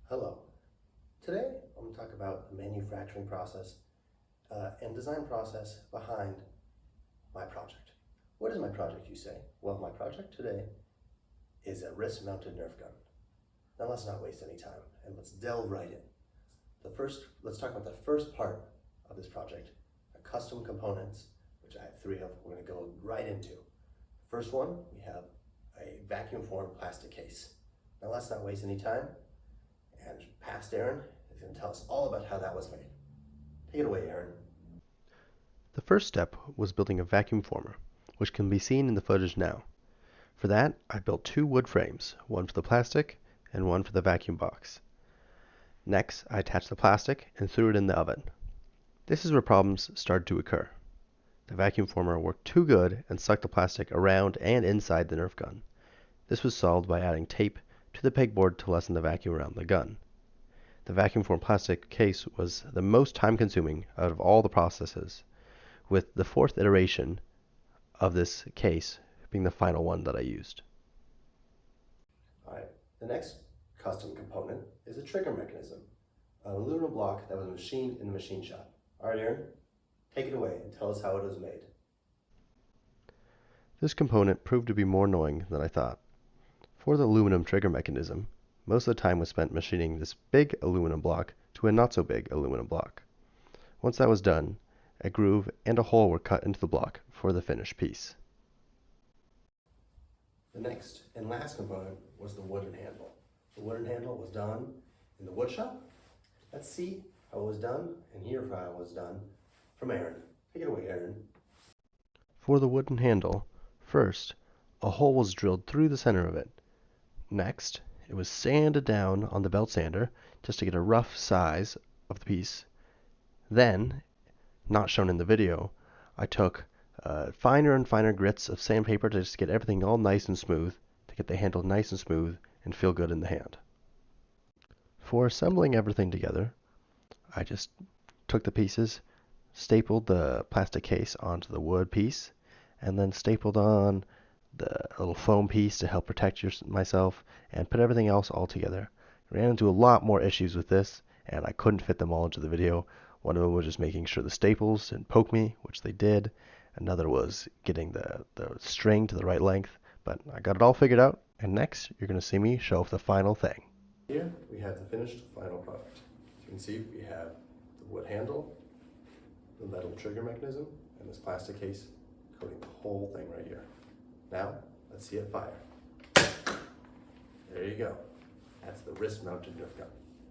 Hello. Today I'm going to talk about the manufacturing process and design process behind my project. What is my project, you say? Well, my project today is a wrist-mounted Nerf gun. Now let's not waste any time and let's delve right in. Let's talk about the first part of this project, the custom components, which I have 3 of. We're going to go right into. First one, we have a vacuum-formed plastic case. Now let's not waste any time. And past Aaron is going to tell us all about how that was made. Take it away, Aaron. The first step was building a vacuum former, which can be seen in the footage now. For that, I built 2 wood frames, one for the plastic and one for the vacuum box. Next, I attached the plastic and threw it in the oven. This is where problems started to occur. The vacuum former worked too good and sucked the plastic around and inside the Nerf gun. This was solved by adding tape to the pegboard to lessen the vacuum around the gun. The vacuum formed plastic case was the most time consuming out of all the processes, with the 4th iteration of this case being the final one that I used. Alright, the next custom component is a trigger mechanism, an aluminum block that was machined in the machine shop. Alright, Aaron, take it away and tell us how it was made. This component proved to be more annoying than I thought. For the aluminum trigger mechanism, most of the time was spent machining this big aluminum block to a not so big aluminum block. Once that was done, a groove and a hole were cut into the block for the finished piece. The next and last component was the wooden handle. The wooden handle was done in the wood shop. Let's see how it was done and hear how it was done from Aaron. Take it away, Aaron. For the wooden handle, first, a hole was drilled through the center of it. Next, it was sanded down on the belt sander just to get a rough size of the piece. Then, not shown in the video, I took finer and finer grits of sandpaper to just get everything all nice and smooth, to get the handle nice and smooth and feel good in the hand. For assembling everything together, I just took the pieces, stapled the plastic case onto the wood piece, and then stapled on the little foam piece to help protect myself, and put everything else all together. I ran into a lot more issues with this, and I couldn't fit them all into the video. One of them was just making sure the staples didn't poke me, which they did. Another was getting the string to the right length, but I got it all figured out, and next you're going to see me show off the final thing. Here we have the finished final product. As you can see, we have the wood handle, the metal trigger mechanism, and this plastic case coating the whole thing right here. Now, let's see it fire. There you go. That's the wrist-mounted Nerf gun.